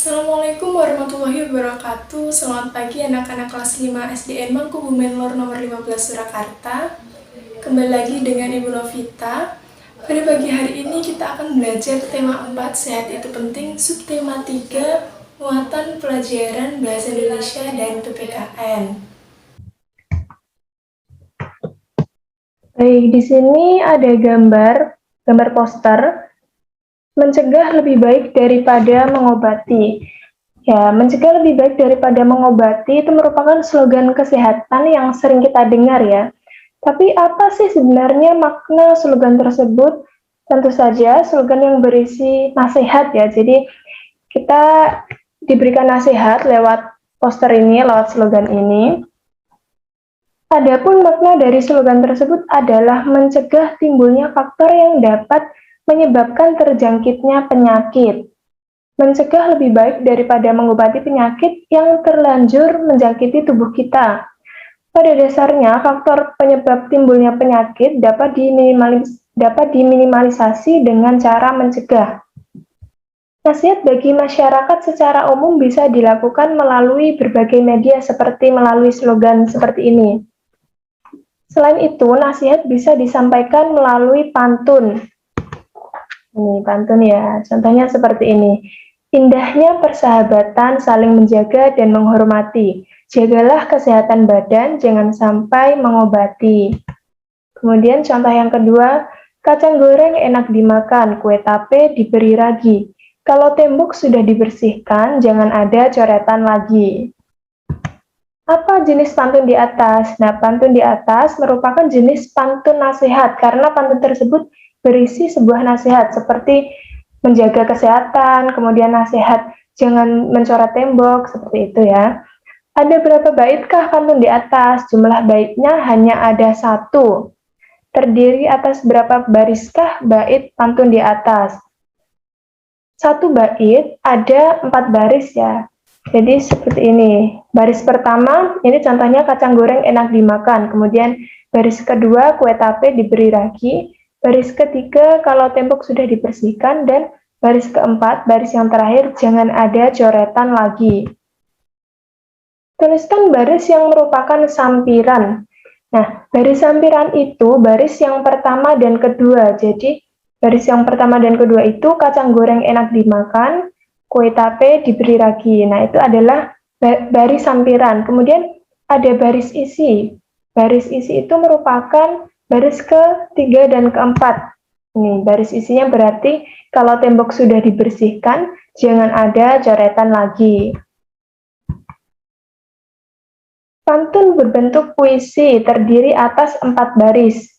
Assalamualaikum warahmatullahi wabarakatuh. Selamat pagi anak-anak kelas 5 SDN Mangkubumen Lor nomor 15 Surakarta. Kembali lagi dengan Ibu Novita. Pada pagi hari ini kita akan belajar tema 4 sehat itu penting, subtema 3 muatan pelajaran bahasa Indonesia dan PPKN. Baik, di sini ada gambar poster mencegah lebih baik daripada mengobati. Ya, mencegah lebih baik daripada mengobati itu merupakan slogan kesehatan yang sering kita dengar ya. Tapi apa sih sebenarnya makna slogan tersebut? Tentu saja slogan yang berisi nasihat ya. Jadi kita diberikan nasihat lewat poster ini, lewat slogan ini. Adapun makna dari slogan tersebut adalah mencegah timbulnya faktor yang dapat menyebabkan terjangkitnya penyakit. Mencegah lebih baik daripada mengobati penyakit yang terlanjur menjangkiti tubuh kita. Pada dasarnya, faktor penyebab timbulnya penyakit dapat diminimalisasi dengan cara mencegah. Nasihat bagi masyarakat secara umum bisa dilakukan melalui berbagai media seperti melalui slogan seperti ini. Selain itu, nasihat bisa disampaikan melalui pantun. Ini pantun ya, contohnya seperti ini. Indahnya persahabatan saling menjaga dan menghormati. Jagalah kesehatan badan, jangan sampai mengobati. Kemudian contoh yang kedua, kacang goreng enak dimakan, kue tape diberi ragi. Kalau tembok sudah dibersihkan, jangan ada coretan lagi. Apa jenis pantun di atas? Nah, pantun di atas merupakan jenis pantun nasihat karena pantun tersebut berisi sebuah nasihat seperti menjaga kesehatan, kemudian nasihat jangan mencoret tembok, seperti itu ya. Ada berapa baitkah pantun di atas? Jumlah baitnya hanya ada 1. Terdiri atas berapa bariskah bait pantun di atas? 1 bait ada 4 baris ya. Jadi seperti ini. Baris pertama, ini contohnya kacang goreng enak dimakan. Kemudian baris kedua, kue tape diberi ragi. Baris ketiga, kalau tembok sudah dibersihkan. Dan baris keempat, baris yang terakhir, jangan ada coretan lagi. Tuliskan baris yang merupakan sampiran. Nah, baris sampiran itu baris yang pertama dan kedua. Jadi, baris yang pertama dan kedua itu kacang goreng enak dimakan, kue tape diberi ragi. Nah, itu adalah baris sampiran. Kemudian ada baris isi. Baris isi itu merupakan baris ketiga dan keempat. Nih, baris isinya berarti kalau tembok sudah dibersihkan, jangan ada coretan lagi. Pantun berbentuk puisi terdiri atas 4 baris.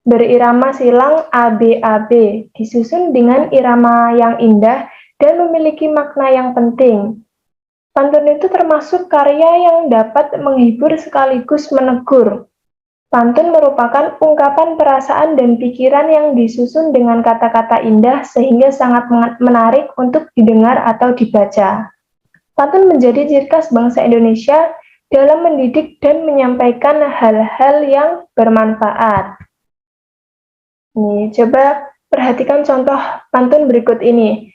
Berirama silang ABAB, disusun dengan irama yang indah dan memiliki makna yang penting. Pantun itu termasuk karya yang dapat menghibur sekaligus menegur. Pantun merupakan ungkapan perasaan dan pikiran yang disusun dengan kata-kata indah sehingga sangat menarik untuk didengar atau dibaca. Pantun menjadi ciri khas bangsa Indonesia dalam mendidik dan menyampaikan hal-hal yang bermanfaat. Nih, coba perhatikan contoh pantun berikut ini.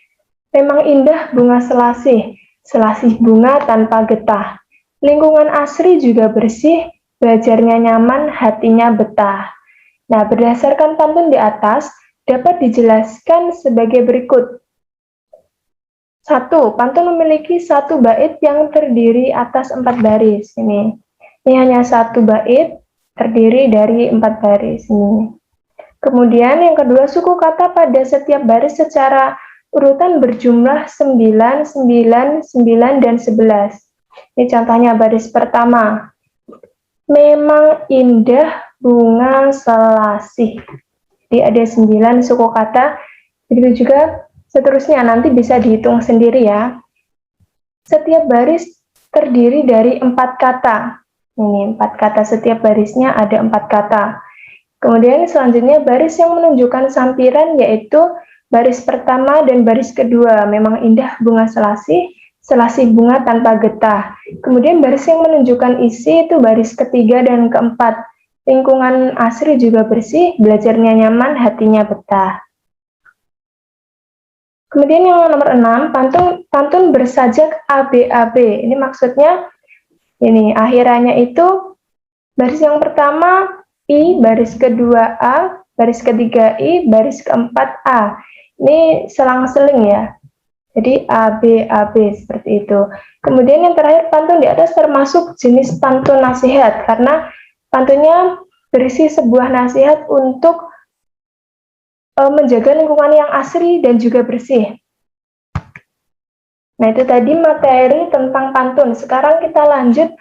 Memang indah bunga selasih, selasih bunga tanpa getah. Lingkungan asri juga bersih, belajarnya nyaman, hatinya betah. Nah, berdasarkan pantun di atas, dapat dijelaskan sebagai berikut. 1. Pantun memiliki 1 bait yang terdiri atas 4 baris. Ini hanya 1 bait terdiri dari 4 baris. Ini. Kemudian yang kedua, suku kata pada setiap baris secara urutan berjumlah 9, 9, 9, dan 11. Ini contohnya baris pertama. Memang indah bunga selasih. Jadi ada 9 suku kata. Begitu juga seterusnya, nanti bisa dihitung sendiri ya. Setiap baris terdiri dari 4 kata. Ini 4 kata, setiap barisnya ada 4 kata. Kemudian selanjutnya baris yang menunjukkan sampiran yaitu baris pertama dan baris kedua. Memang indah bunga selasih, selasih bunga tanpa getah. Kemudian baris yang menunjukkan isi itu baris ketiga dan keempat. Lingkungan asri juga bersih, belajarnya nyaman, hatinya betah. Kemudian yang nomor 6, pantun bersajak ABAB. Ini maksudnya ini akhirannya itu baris yang pertama I, baris kedua A, baris ketiga I, baris keempat A. Ini selang-seling ya. Jadi ABAB seperti itu. Kemudian yang terakhir pantun di atas termasuk jenis pantun nasihat karena pantunnya berisi sebuah nasihat untuk menjaga lingkungan yang asri dan juga bersih. Nah, itu tadi materi tentang pantun. Sekarang kita lanjut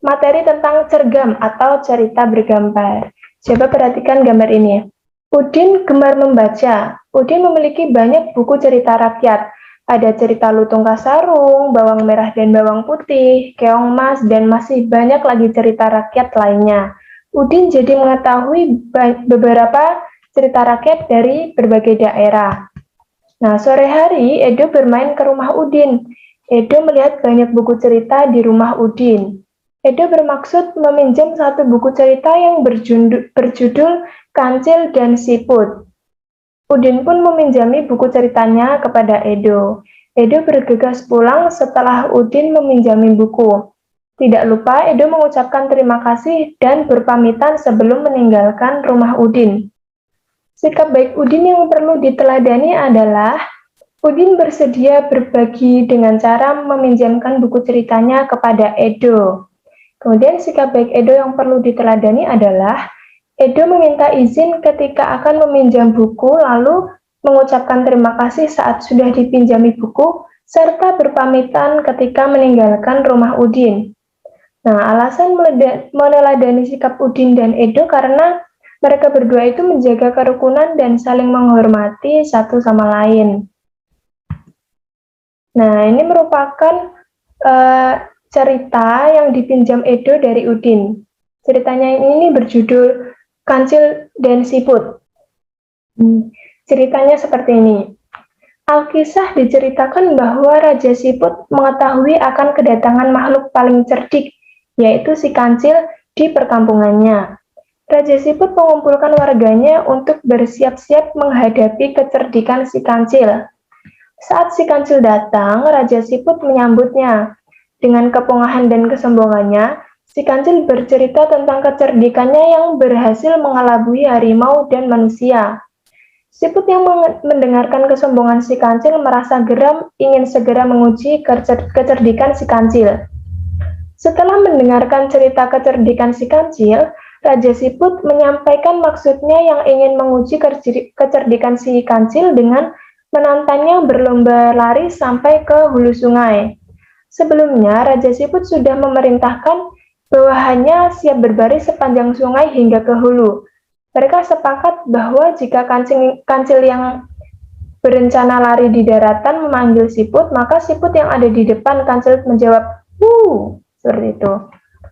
materi tentang cergam atau cerita bergambar. Coba perhatikan gambar ini. Udin gemar membaca. Udin memiliki banyak buku cerita rakyat. Ada cerita Lutung Kasarung, Bawang Merah dan Bawang Putih, Keong Mas, dan masih banyak lagi cerita rakyat lainnya. Udin jadi mengetahui beberapa cerita rakyat dari berbagai daerah. Nah, sore hari Edo bermain ke rumah Udin. Edo melihat banyak buku cerita di rumah Udin. Edo bermaksud meminjam satu buku cerita yang berjudul Kancil dan Siput. Udin pun meminjami buku ceritanya kepada Edo. Edo bergegas pulang setelah Udin meminjami buku. Tidak lupa Edo mengucapkan terima kasih dan berpamitan sebelum meninggalkan rumah Udin. Sikap baik Udin yang perlu diteladani adalah Udin bersedia berbagi dengan cara meminjamkan buku ceritanya kepada Edo. Kemudian sikap baik Edo yang perlu diteladani adalah Edo meminta izin ketika akan meminjam buku lalu mengucapkan terima kasih saat sudah dipinjami buku serta berpamitan ketika meninggalkan rumah Udin. Nah, alasan meneladani sikap Udin dan Edo karena mereka berdua itu menjaga kerukunan dan saling menghormati satu sama lain. Nah, ini merupakan cerita yang dipinjam Edo dari Udin. Ceritanya ini berjudul Kancil dan Siput. Ceritanya seperti ini. Alkisah diceritakan bahwa Raja Siput mengetahui akan kedatangan makhluk paling cerdik, yaitu si Kancil di perkampungannya. Raja Siput mengumpulkan warganya untuk bersiap-siap menghadapi kecerdikan si Kancil. Saat si Kancil datang, Raja Siput menyambutnya. Dengan kepungahan dan kesombongannya, si Kancil bercerita tentang kecerdikannya yang berhasil mengelabui harimau dan manusia. Siput yang mendengarkan kesombongan si Kancil merasa geram ingin segera menguji kecerdikan si Kancil. Setelah mendengarkan cerita kecerdikan si Kancil, Raja Siput menyampaikan maksudnya yang ingin menguji kecerdikan si Kancil dengan menantangnya berlomba lari sampai ke hulu sungai. Sebelumnya, Raja Siput sudah memerintahkan bawahannya siap berbaris sepanjang sungai hingga ke hulu. Mereka sepakat bahwa jika kancil yang berencana lari di daratan memanggil Siput, maka Siput yang ada di depan kancil menjawab, "Wuh!" Seperti itu.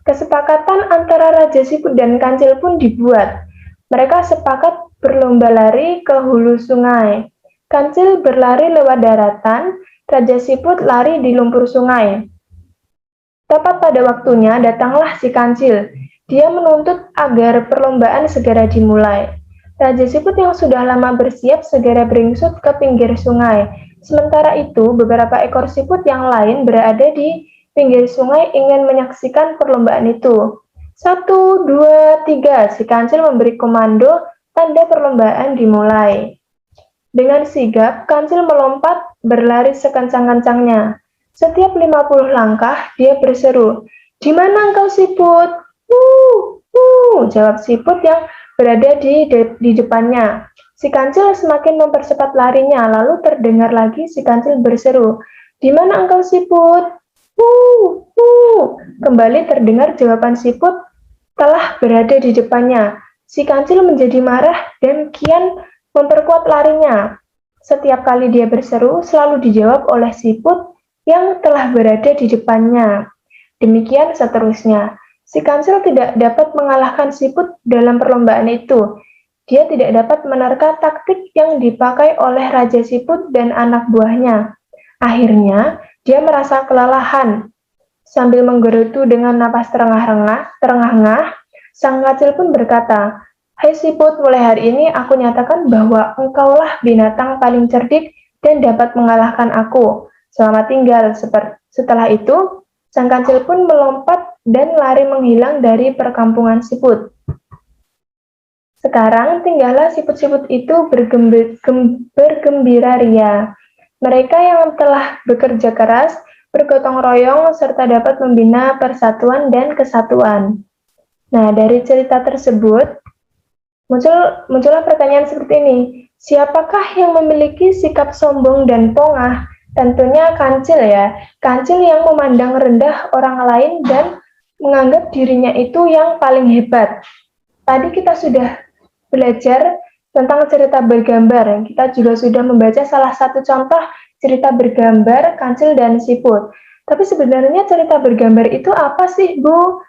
Kesepakatan antara Raja Siput dan Kancil pun dibuat. Mereka sepakat berlomba lari ke hulu sungai. Kancil berlari lewat daratan, Raja Siput lari di lumpur sungai. Tepat pada waktunya datanglah si Kancil. Dia menuntut agar perlombaan segera dimulai. Raja Siput yang sudah lama bersiap segera beringsut ke pinggir sungai. Sementara itu, beberapa ekor siput yang lain berada di pinggir sungai ingin menyaksikan perlombaan itu. 1, 2, 3, si Kancil memberi komando, tanda perlombaan dimulai. Dengan sigap, Kancil melompat, berlari sekencang-kencangnya. Setiap 50 langkah, dia berseru, "Di mana engkau, Siput?" Jawab Siput yang berada di depannya. Si Kancil semakin mempercepat larinya, lalu terdengar lagi si Kancil berseru, "Di mana engkau, Siput?" Kembali terdengar jawaban Siput telah berada di depannya. Si Kancil menjadi marah dan kian memperkuat larinya. Setiap kali dia berseru, selalu dijawab oleh Siput yang telah berada di depannya. Demikian seterusnya. Si Kancil tidak dapat mengalahkan Siput dalam perlombaan itu. Dia tidak dapat menerka taktik yang dipakai oleh Raja Siput dan anak buahnya. Akhirnya, dia merasa kelelahan. Sambil menggerutu dengan napas terengah-engah, sang Kancil pun berkata, "Hai Siput, mulai hari ini aku nyatakan bahwa engkaulah binatang paling cerdik dan dapat mengalahkan aku. Selamat tinggal. Setelah itu, sang kancil pun melompat dan lari menghilang dari perkampungan siput. Sekarang tinggallah siput-siput itu bergembira ria. Mereka yang telah bekerja keras, bergotong royong, serta dapat membina persatuan dan kesatuan. Nah, dari cerita tersebut, muncullah pertanyaan seperti ini. Siapakah yang memiliki sikap sombong dan pongah? Tentunya kancil ya. Kancil yang memandang rendah orang lain dan menganggap dirinya itu yang paling hebat. Tadi kita sudah belajar tentang cerita bergambar. Kita juga sudah membaca salah satu contoh cerita bergambar kancil dan siput. Tapi sebenarnya cerita bergambar itu apa sih, Bu?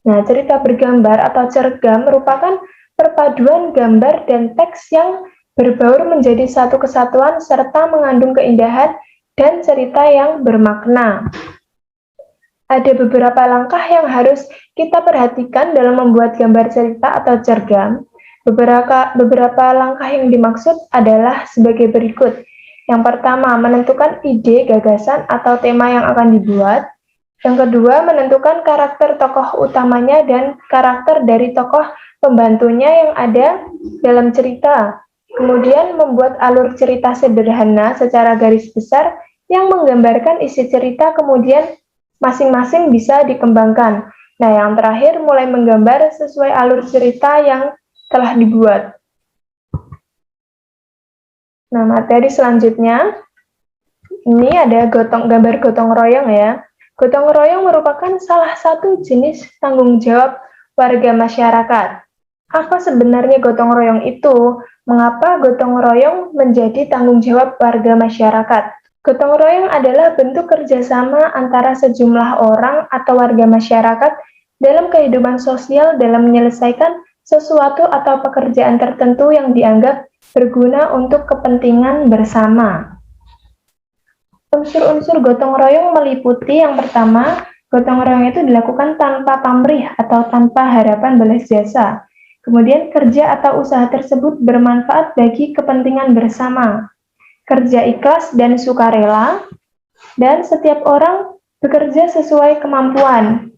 Nah, cerita bergambar atau cergam merupakan perpaduan gambar dan teks yang berbaur menjadi satu kesatuan serta mengandung keindahan dan cerita yang bermakna. Ada beberapa langkah yang harus kita perhatikan dalam membuat gambar cerita atau cergam. Beberapa langkah yang dimaksud adalah sebagai berikut. Yang pertama, menentukan ide, gagasan, atau tema yang akan dibuat. Yang kedua, menentukan karakter tokoh utamanya dan karakter dari tokoh pembantunya yang ada dalam cerita. Kemudian, membuat alur cerita sederhana secara garis besar yang menggambarkan isi cerita, kemudian masing-masing bisa dikembangkan. Nah, yang terakhir, mulai menggambar sesuai alur cerita yang telah dibuat. Nah, materi selanjutnya, ini ada gambar gotong royong ya. Gotong royong merupakan salah satu jenis tanggung jawab warga masyarakat. Apa sebenarnya gotong royong itu? Mengapa gotong royong menjadi tanggung jawab warga masyarakat? Gotong royong adalah bentuk kerjasama antara sejumlah orang atau warga masyarakat dalam kehidupan sosial dalam menyelesaikan sesuatu atau pekerjaan tertentu yang dianggap berguna untuk kepentingan bersama. Unsur-unsur gotong royong meliputi yang pertama, gotong royong itu dilakukan tanpa pamrih atau tanpa harapan balas jasa. Kemudian kerja atau usaha tersebut bermanfaat bagi kepentingan bersama. Kerja ikhlas dan sukarela, dan setiap orang bekerja sesuai kemampuan.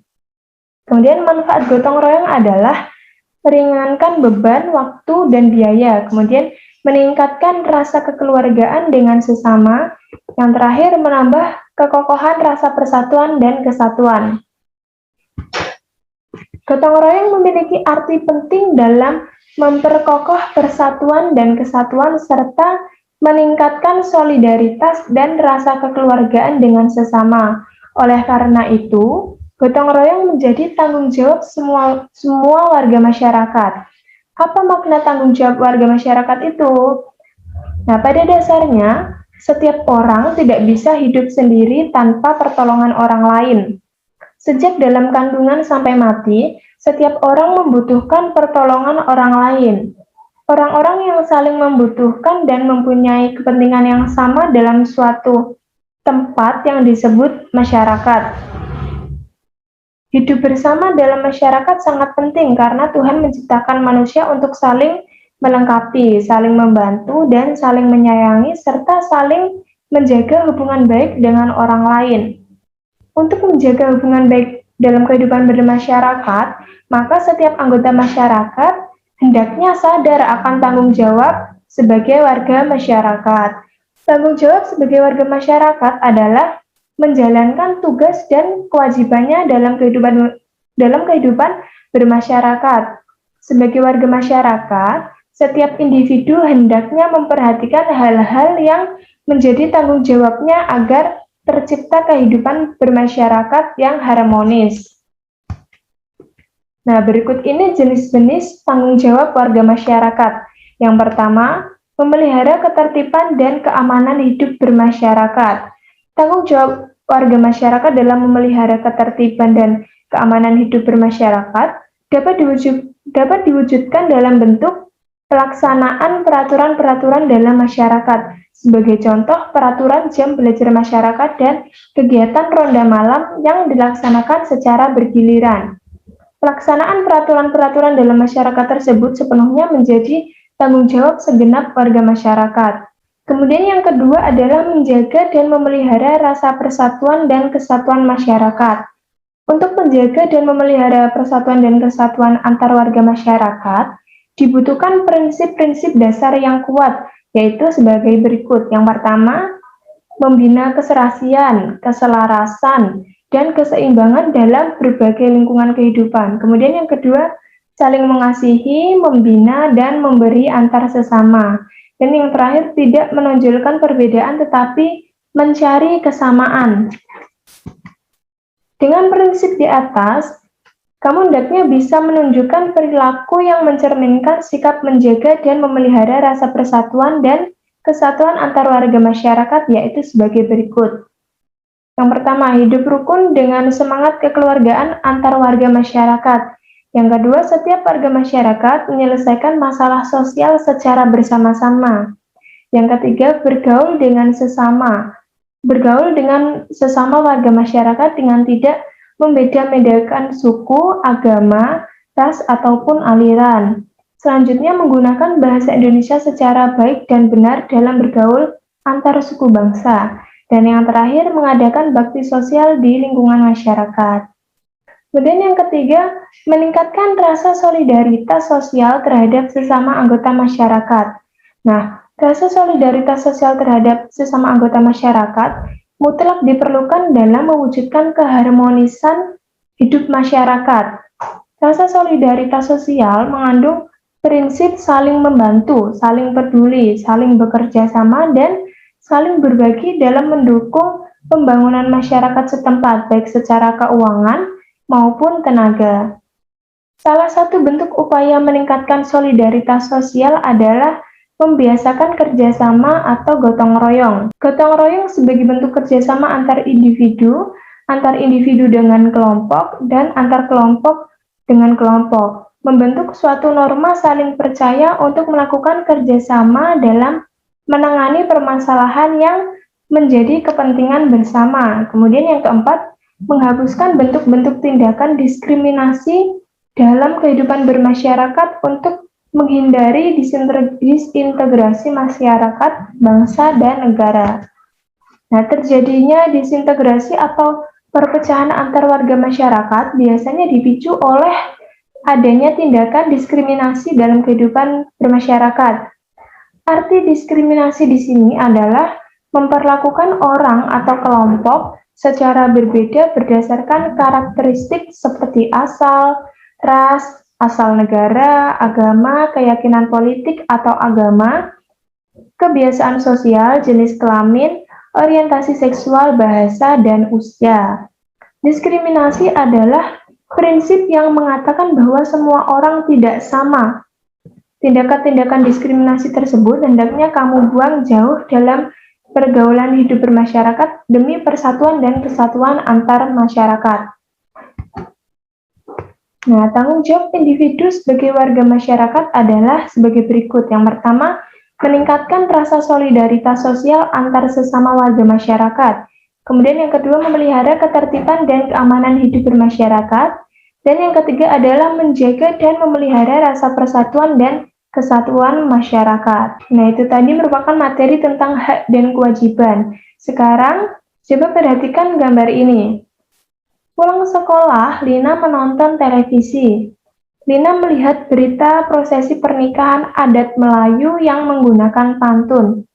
Kemudian manfaat gotong royong adalah meringankan beban, waktu, dan biaya, kemudian meningkatkan rasa kekeluargaan dengan sesama, yang terakhir menambah kekokohan rasa persatuan dan kesatuan. Gotong royong memiliki arti penting dalam memperkokoh persatuan dan kesatuan serta meningkatkan solidaritas dan rasa kekeluargaan dengan sesama. Oleh karena itu, gotong royong menjadi tanggung jawab semua warga masyarakat. Apa makna tanggung jawab warga masyarakat itu? Nah, pada dasarnya, setiap orang tidak bisa hidup sendiri tanpa pertolongan orang lain. Sejak dalam kandungan sampai mati, setiap orang membutuhkan pertolongan orang lain. Orang-orang yang saling membutuhkan dan mempunyai kepentingan yang sama dalam suatu tempat yang disebut masyarakat. Hidup bersama dalam masyarakat sangat penting karena Tuhan menciptakan manusia untuk saling melengkapi, saling membantu, dan saling menyayangi, serta saling menjaga hubungan baik dengan orang lain. Untuk menjaga hubungan baik dalam kehidupan bermasyarakat, maka setiap anggota masyarakat hendaknya sadar akan tanggung jawab sebagai warga masyarakat. Tanggung jawab sebagai warga masyarakat adalah menjalankan tugas dan kewajibannya dalam kehidupan bermasyarakat. Sebagai warga masyarakat, setiap individu hendaknya memperhatikan hal-hal yang menjadi tanggung jawabnya agar tercipta kehidupan bermasyarakat yang harmonis. Nah, berikut ini jenis-jenis tanggung jawab warga masyarakat. Yang pertama, memelihara ketertiban dan keamanan hidup bermasyarakat. Tanggung jawab warga masyarakat dalam memelihara ketertiban dan keamanan hidup bermasyarakat dapat diwujudkan dalam bentuk pelaksanaan peraturan-peraturan dalam masyarakat. Sebagai contoh, peraturan jam belajar masyarakat dan kegiatan ronda malam yang dilaksanakan secara bergiliran. Pelaksanaan peraturan-peraturan dalam masyarakat tersebut sepenuhnya menjadi tanggung jawab segenap warga masyarakat. Kemudian yang kedua adalah menjaga dan memelihara rasa persatuan dan kesatuan masyarakat. Untuk menjaga dan memelihara persatuan dan kesatuan antar warga masyarakat, dibutuhkan prinsip-prinsip dasar yang kuat, yaitu sebagai berikut. Yang pertama, membina keserasian, keselarasan, dan keseimbangan dalam berbagai lingkungan kehidupan. Kemudian yang kedua, saling mengasihi, membina, dan memberi antar sesama. Dan yang terakhir, tidak menonjolkan perbedaan tetapi mencari kesamaan. Dengan prinsip di atas, kamu hendaknya bisa menunjukkan perilaku yang mencerminkan sikap menjaga dan memelihara rasa persatuan dan kesatuan antar warga masyarakat, yaitu sebagai berikut. Yang pertama, hidup rukun dengan semangat kekeluargaan antar warga masyarakat. Yang kedua, setiap warga masyarakat menyelesaikan masalah sosial secara bersama-sama. Yang ketiga, bergaul dengan sesama warga masyarakat dengan tidak membeda-bedakan suku, agama, ras, ataupun aliran. Selanjutnya, menggunakan bahasa Indonesia secara baik dan benar dalam bergaul antar suku bangsa. Dan yang terakhir, mengadakan bakti sosial di lingkungan masyarakat. Kemudian yang ketiga, meningkatkan rasa solidaritas sosial terhadap sesama anggota masyarakat. Nah, rasa solidaritas sosial terhadap sesama anggota masyarakat mutlak diperlukan dalam mewujudkan keharmonisan hidup masyarakat. Rasa solidaritas sosial mengandung prinsip saling membantu, saling peduli, saling bekerja sama, dan saling berbagi dalam mendukung pembangunan masyarakat setempat, baik secara keuangan maupun tenaga. Salah satu bentuk upaya meningkatkan solidaritas sosial adalah membiasakan kerjasama atau gotong royong. Gotong royong sebagai bentuk kerjasama antar individu dengan kelompok, dan antar kelompok dengan kelompok, membentuk suatu norma saling percaya untuk melakukan kerjasama dalam menangani permasalahan yang menjadi kepentingan bersama. Kemudian yang keempat, menghapuskan bentuk-bentuk tindakan diskriminasi dalam kehidupan bermasyarakat untuk menghindari disintegrasi masyarakat, bangsa, dan negara. Nah, terjadinya disintegrasi atau perpecahan antar warga masyarakat biasanya dipicu oleh adanya tindakan diskriminasi dalam kehidupan bermasyarakat. Arti diskriminasi di sini adalah memperlakukan orang atau kelompok secara berbeda berdasarkan karakteristik seperti asal, ras, asal negara, agama, keyakinan politik atau agama, kebiasaan sosial, jenis kelamin, orientasi seksual, bahasa, dan usia. Diskriminasi adalah prinsip yang mengatakan bahwa semua orang tidak sama. Tindakan-tindakan diskriminasi tersebut hendaknya kamu buang jauh dalam pergaulan hidup bermasyarakat demi persatuan dan kesatuan antar masyarakat. Nah, tanggung jawab individu sebagai warga masyarakat adalah sebagai berikut. Yang pertama, meningkatkan rasa solidaritas sosial antar sesama warga masyarakat. Kemudian yang kedua, memelihara ketertiban dan keamanan hidup bermasyarakat. Dan yang ketiga adalah menjaga dan memelihara rasa persatuan dan kesatuan masyarakat. Nah, itu tadi merupakan materi tentang hak dan kewajiban. Sekarang, coba perhatikan gambar ini. Pulang sekolah, Lina menonton televisi. Lina melihat berita prosesi pernikahan adat Melayu yang menggunakan pantun.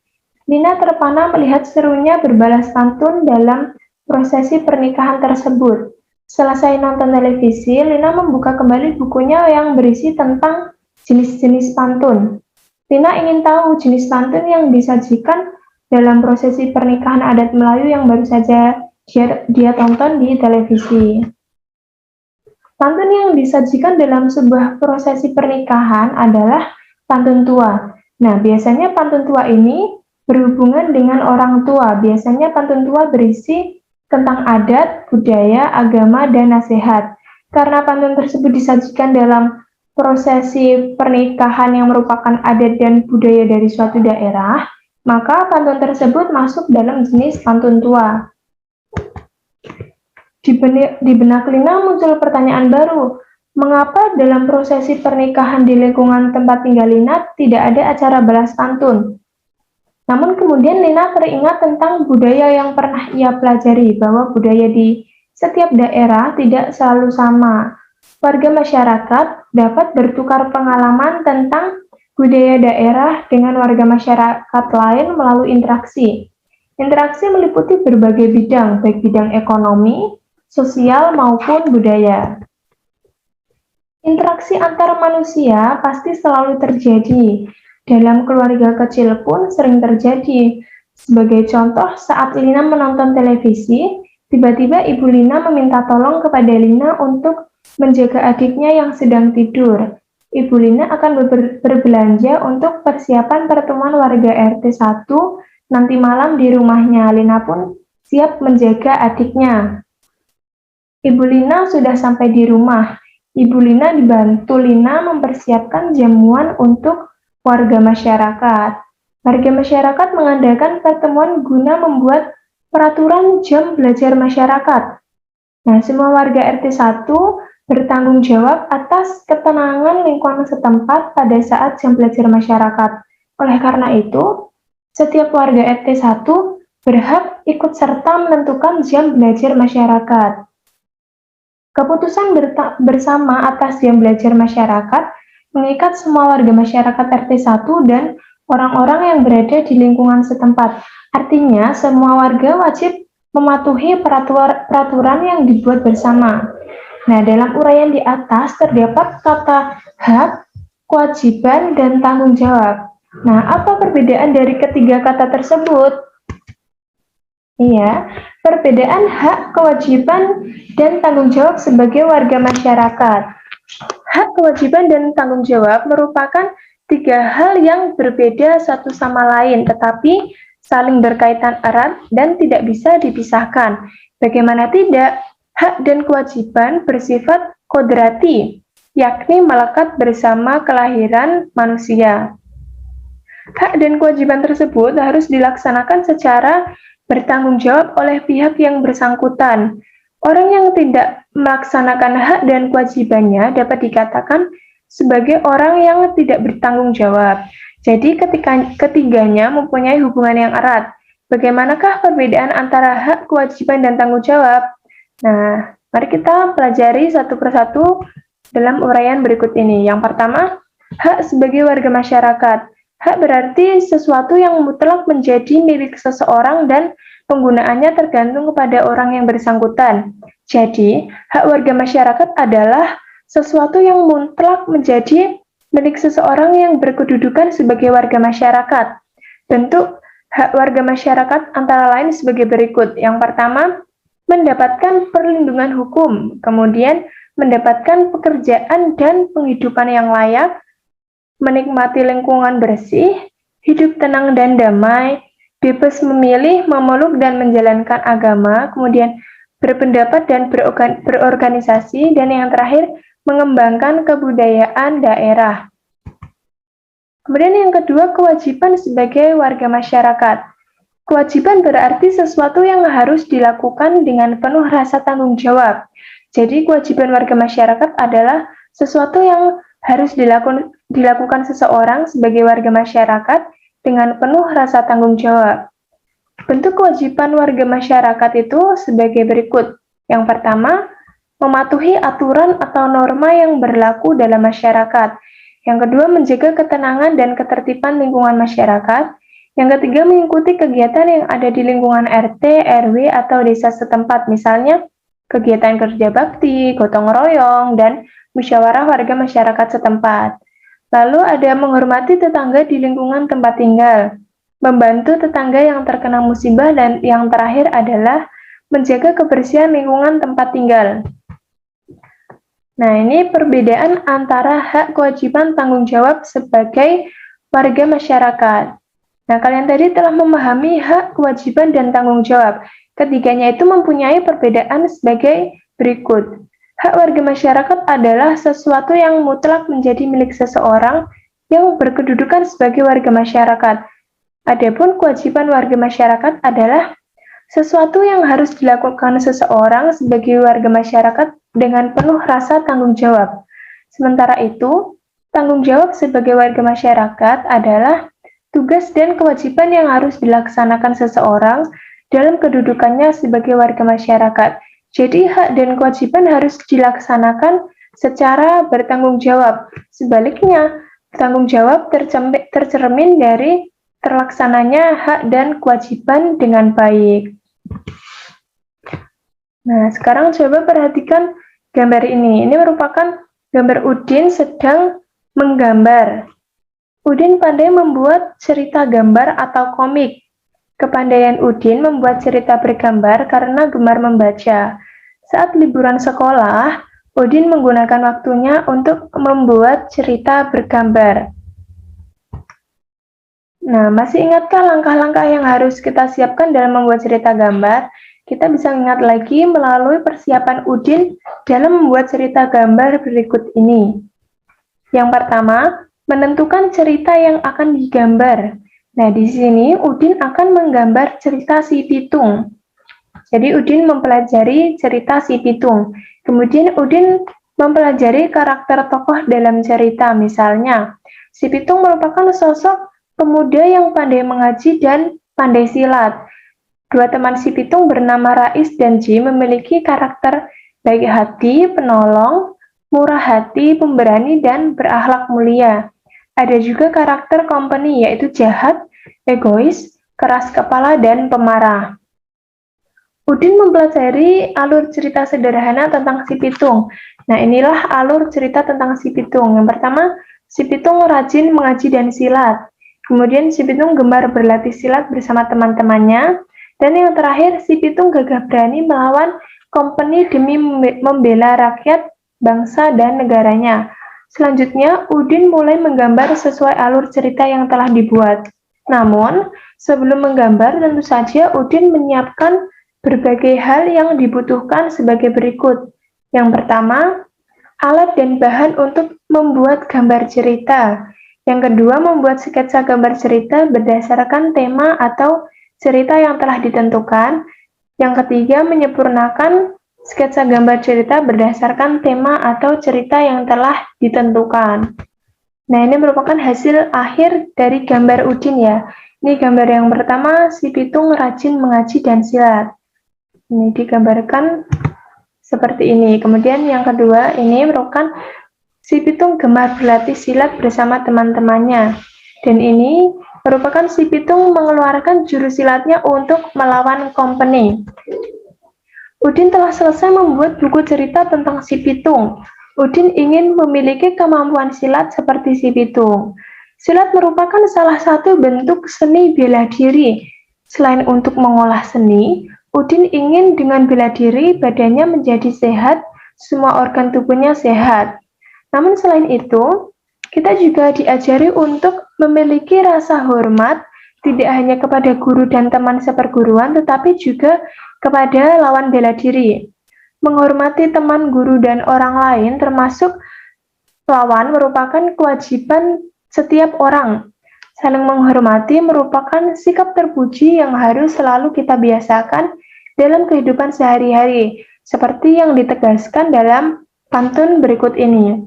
Lina terpana melihat serunya berbalas pantun dalam prosesi pernikahan tersebut. Selesai nonton televisi, Lina membuka kembali bukunya yang berisi tentang jenis-jenis pantun. Lina ingin tahu jenis pantun yang disajikan dalam prosesi pernikahan adat Melayu yang baru saja dia tonton di televisi. Pantun yang disajikan dalam sebuah prosesi pernikahan adalah pantun tua. Nah, biasanya pantun tua ini berhubungan dengan orang tua. Biasanya pantun tua berisi tentang adat, budaya, agama, dan nasihat. Karena pantun tersebut disajikan dalam prosesi pernikahan yang merupakan adat dan budaya dari suatu daerah, maka pantun tersebut masuk dalam jenis pantun tua. Di benak Lina muncul pertanyaan baru, mengapa dalam prosesi pernikahan di lingkungan tempat tinggal Lina tidak ada acara balas pantun? Namun kemudian Lina teringat tentang budaya yang pernah ia pelajari, bahwa budaya di setiap daerah tidak selalu sama. Warga masyarakat dapat bertukar pengalaman tentang budaya daerah dengan warga masyarakat lain melalui interaksi. Interaksi meliputi berbagai bidang, baik bidang ekonomi, sosial, maupun budaya. Interaksi antar manusia pasti selalu terjadi. Dalam keluarga kecil pun sering terjadi. Sebagai contoh, saat Lina menonton televisi, tiba-tiba Ibu Lina meminta tolong kepada Lina untuk menjaga adiknya yang sedang tidur. Ibu Lina akan berbelanja untuk persiapan pertemuan warga RT 1 nanti malam di rumahnya. Lina pun siap menjaga adiknya. Ibu Lina sudah sampai di rumah. Ibu Lina dibantu Lina mempersiapkan jamuan untuk warga masyarakat. Warga masyarakat mengadakan pertemuan guna membuat peraturan jam belajar masyarakat. Nah, semua warga RT 1 bertanggung jawab atas ketenangan lingkungan setempat pada saat jam belajar masyarakat. Oleh karena itu, setiap warga RT 1 berhak ikut serta menentukan jam belajar masyarakat. Keputusan bersama atas jam belajar masyarakat mengikat semua warga masyarakat RT 1 dan orang-orang yang berada di lingkungan setempat. Artinya, semua warga wajib mematuhi peraturan yang dibuat bersama. Nah, dalam uraian di atas terdapat kata hak, kewajiban, dan tanggung jawab. Nah, apa perbedaan dari ketiga kata tersebut? Iya, perbedaan hak, kewajiban, dan tanggung jawab sebagai warga masyarakat. Hak, kewajiban, dan tanggung jawab merupakan tiga hal yang berbeda satu sama lain, tetapi saling berkaitan erat dan tidak bisa dipisahkan. Bagaimana tidak, hak dan kewajiban bersifat kodrati, yakni melekat bersama kelahiran manusia. Hak dan kewajiban tersebut harus dilaksanakan secara bertanggung jawab oleh pihak yang bersangkutan. Orang yang tidak melaksanakan hak dan kewajibannya dapat dikatakan sebagai orang yang tidak bertanggung jawab. Jadi ketiganya mempunyai hubungan yang erat. Bagaimanakah perbedaan antara hak, kewajiban, dan tanggung jawab? Nah, mari kita pelajari satu persatu dalam uraian berikut ini. Yang pertama, hak sebagai warga masyarakat. Hak berarti sesuatu yang mutlak menjadi milik seseorang dan penggunaannya tergantung kepada orang yang bersangkutan. Jadi, hak warga masyarakat adalah sesuatu yang mutlak menjadi milik seseorang yang berkedudukan sebagai warga masyarakat. Bentuk hak warga masyarakat antara lain sebagai berikut. Yang pertama, mendapatkan perlindungan hukum, kemudian mendapatkan pekerjaan dan penghidupan yang layak, menikmati lingkungan bersih, hidup tenang dan damai, bebas memilih, memeluk dan menjalankan agama, kemudian berpendapat dan berorganisasi, dan yang terakhir, mengembangkan kebudayaan daerah. Kemudian yang kedua, kewajiban sebagai warga masyarakat. Kewajiban berarti sesuatu yang harus dilakukan dengan penuh rasa tanggung jawab. Jadi kewajiban warga masyarakat adalah sesuatu yang harus dilakukan seseorang sebagai warga masyarakat dengan penuh rasa tanggung jawab. Bentuk kewajiban warga masyarakat itu sebagai berikut. Yang pertama, mematuhi aturan atau norma yang berlaku dalam masyarakat. Yang kedua, menjaga ketenangan dan ketertiban lingkungan masyarakat. Yang ketiga, mengikuti kegiatan yang ada di lingkungan RT, RW, atau desa setempat, misalnya kegiatan kerja bakti, gotong royong, dan musyawarah warga masyarakat setempat. Lalu ada menghormati tetangga di lingkungan tempat tinggal, membantu tetangga yang terkena musibah, dan yang terakhir adalah menjaga kebersihan lingkungan tempat tinggal. Nah, ini perbedaan antara hak, kewajiban, tanggung jawab sebagai warga masyarakat. Nah, kalian tadi telah memahami hak, kewajiban, dan tanggung jawab. Ketiganya itu mempunyai perbedaan sebagai berikut. Hak warga masyarakat adalah sesuatu yang mutlak menjadi milik seseorang yang berkedudukan sebagai warga masyarakat. Adapun kewajiban warga masyarakat adalah sesuatu yang harus dilakukan seseorang sebagai warga masyarakat dengan penuh rasa tanggung jawab. Sementara itu, tanggung jawab sebagai warga masyarakat adalah tugas dan kewajiban yang harus dilaksanakan seseorang dalam kedudukannya sebagai warga masyarakat. Jadi hak dan kewajiban harus dilaksanakan secara bertanggung jawab. Sebaliknya, tanggung jawab tercermin dari terlaksananya hak dan kewajiban dengan baik. Nah, sekarang coba perhatikan gambar ini. Ini merupakan gambar Udin sedang menggambar. Udin pandai membuat cerita gambar atau komik. Kepandaian Udin membuat cerita bergambar karena gemar membaca. Saat liburan sekolah, Udin menggunakan waktunya untuk membuat cerita bergambar. Nah, masih ingatkah langkah-langkah yang harus kita siapkan dalam membuat cerita gambar? Kita bisa ingat lagi melalui persiapan Udin dalam membuat cerita gambar berikut ini. Yang pertama, menentukan cerita yang akan digambar. Nah, di sini Udin akan menggambar cerita si Pitung. Jadi Udin mempelajari cerita si Pitung. Kemudian Udin mempelajari karakter tokoh dalam cerita. Misalnya, si Pitung merupakan sosok pemuda yang pandai mengaji dan pandai silat. Dua teman si Pitung bernama Rais dan Ji memiliki karakter baik hati, penolong, murah hati, pemberani, dan berakhlak mulia. Ada juga karakter company, yaitu jahat, egois, keras kepala, dan pemarah. Udin mempelajari alur cerita sederhana tentang si Pitung. Nah, inilah alur cerita tentang si Pitung. Yang pertama, si Pitung rajin mengaji dan silat. Kemudian si Pitung gemar berlatih silat bersama teman-temannya. Dan yang terakhir, si Pitung gagah berani melawan company demi membela rakyat, bangsa, dan negaranya. Selanjutnya, Udin mulai menggambar sesuai alur cerita yang telah dibuat. Namun, sebelum menggambar, tentu saja Udin menyiapkan berbagai hal yang dibutuhkan sebagai berikut. Yang pertama, alat dan bahan untuk membuat gambar cerita. Yang kedua, membuat sketsa gambar cerita berdasarkan tema atau cerita yang telah ditentukan. Yang ketiga, menyempurnakan sketsa gambar cerita berdasarkan tema atau cerita yang telah ditentukan. Nah, ini merupakan hasil akhir dari gambar Udin ya. Ini gambar yang pertama, si Pitung rajin mengaji dan silat. Ini digambarkan seperti ini. Kemudian yang kedua, ini merupakan si Pitung gemar berlatih silat bersama teman-temannya. Dan ini merupakan si Pitung mengeluarkan jurus silatnya untuk melawan company. Udin telah selesai membuat buku cerita tentang si Pitung. Udin ingin memiliki kemampuan silat seperti si Pitung. Silat merupakan salah satu bentuk seni bela diri. Selain untuk mengolah seni, Udin ingin dengan bela diri badannya menjadi sehat, semua organ tubuhnya sehat. Namun selain itu, kita juga diajari untuk memiliki rasa hormat, tidak hanya kepada guru dan teman seperguruan, tetapi juga kepada lawan bela diri. Menghormati teman, guru, dan orang lain, termasuk lawan, merupakan kewajiban setiap orang. Saling menghormati merupakan sikap terpuji yang harus selalu kita biasakan dalam kehidupan sehari-hari, seperti yang ditegaskan dalam pantun berikut ini.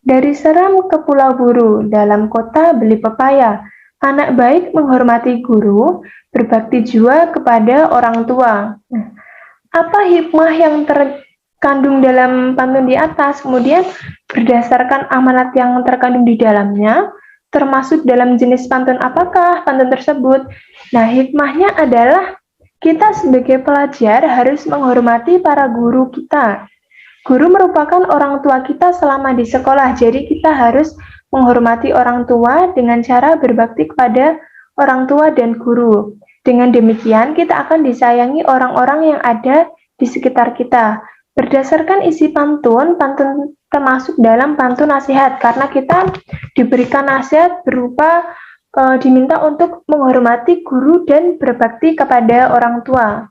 Dari Seram ke Pulau Buru, dalam kota beli pepaya. Anak baik menghormati guru, berbakti jua kepada orang tua. Nah, apa hikmah yang terkandung dalam pantun di atas? Kemudian berdasarkan amanat yang terkandung di dalamnya, termasuk dalam jenis pantun apakah pantun tersebut? Nah, hikmahnya adalah kita sebagai pelajar harus menghormati para guru kita. Guru merupakan orang tua kita selama di sekolah, jadi kita harus menghormati orang tua dengan cara berbakti kepada orang tua dan guru. Dengan demikian, kita akan disayangi orang-orang yang ada di sekitar kita. Berdasarkan isi pantun, pantun termasuk dalam pantun nasihat, karena kita diberikan nasihat berupa diminta untuk menghormati guru dan berbakti kepada orang tua.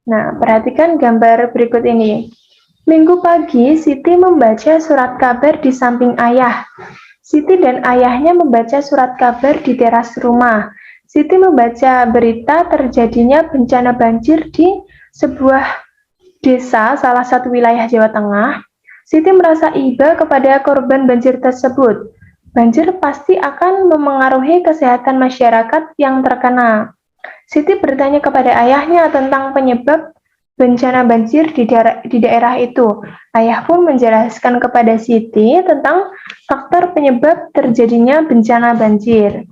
Nah, perhatikan gambar berikut ini. Minggu pagi, Siti membaca surat kabar di samping ayah. Siti dan ayahnya membaca surat kabar di teras rumah. Siti membaca berita terjadinya bencana banjir di sebuah desa salah satu wilayah Jawa Tengah. Siti merasa iba kepada korban banjir tersebut. Banjir pasti akan memengaruhi kesehatan masyarakat yang terkena. Siti bertanya kepada ayahnya tentang penyebab bencana banjir di daerah itu. Ayah pun menjelaskan kepada Siti tentang faktor penyebab terjadinya bencana banjir.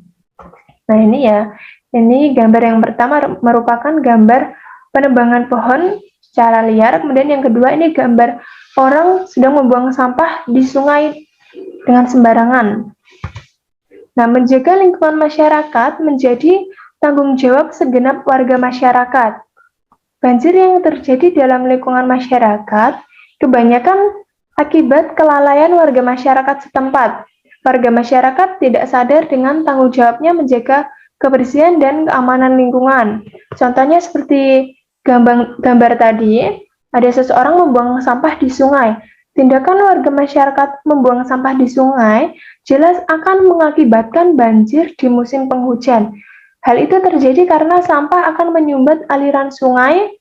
Nah ini ya, ini gambar yang pertama merupakan gambar penebangan pohon secara liar, kemudian yang kedua ini gambar orang sedang membuang sampah di sungai dengan sembarangan. Nah, menjaga lingkungan masyarakat menjadi tanggung jawab segenap warga masyarakat. Banjir yang terjadi dalam lingkungan masyarakat kebanyakan akibat kelalaian warga masyarakat setempat. Warga masyarakat tidak sadar dengan tanggung jawabnya menjaga kebersihan dan keamanan lingkungan. Contohnya seperti gambar tadi, ada seseorang membuang sampah di sungai. Tindakan warga masyarakat membuang sampah di sungai jelas akan mengakibatkan banjir di musim penghujan. Hal itu terjadi karena sampah akan menyumbat aliran sungai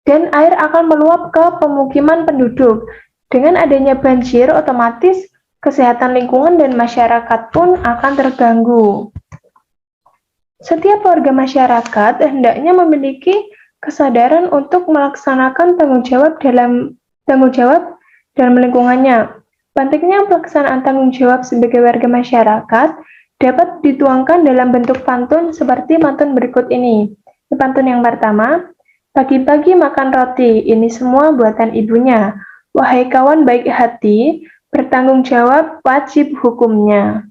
dan air akan meluap ke pemukiman penduduk. Dengan adanya banjir, otomatis kesehatan lingkungan dan masyarakat pun akan terganggu. Setiap warga masyarakat hendaknya memiliki kesadaran untuk melaksanakan tanggung jawab dalam lingkungannya. Pentingnya pelaksanaan tanggung jawab sebagai warga masyarakat dapat dituangkan dalam bentuk pantun seperti pantun berikut ini. Pantun yang pertama, pagi-pagi makan roti, ini semua buatan ibunya. Wahai kawan baik hati, bertanggung jawab wajib hukumnya.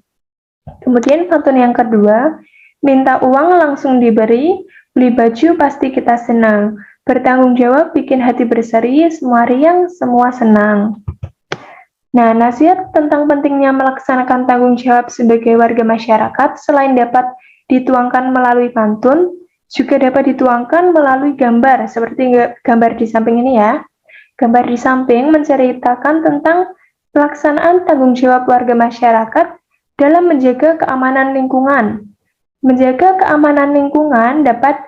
Kemudian pantun yang kedua, minta uang langsung diberi, beli baju pasti kita senang. Bertanggung jawab bikin hati berseri, semua riang, semua senang. Nah, nasihat tentang pentingnya melaksanakan tanggung jawab sebagai warga masyarakat selain dapat dituangkan melalui pantun, juga dapat dituangkan melalui gambar, seperti gambar di samping ini ya. Gambar di samping menceritakan tentang pelaksanaan tanggung jawab warga masyarakat dalam menjaga keamanan lingkungan. Menjaga keamanan lingkungan dapat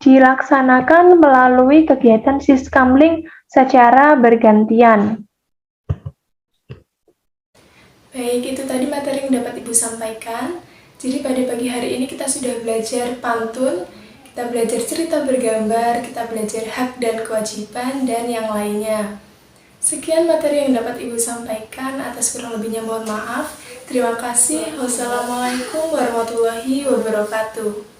dilaksanakan melalui kegiatan siskamling secara bergantian. Baik, itu tadi materi yang dapat Ibu sampaikan. Jadi pada pagi hari ini kita sudah belajar pantun, kita belajar cerita bergambar, kita belajar hak dan kewajiban, dan yang lainnya. Sekian materi yang dapat Ibu sampaikan, atas kurang lebihnya mohon maaf. Terima kasih. Wassalamualaikum warahmatullahi wabarakatuh.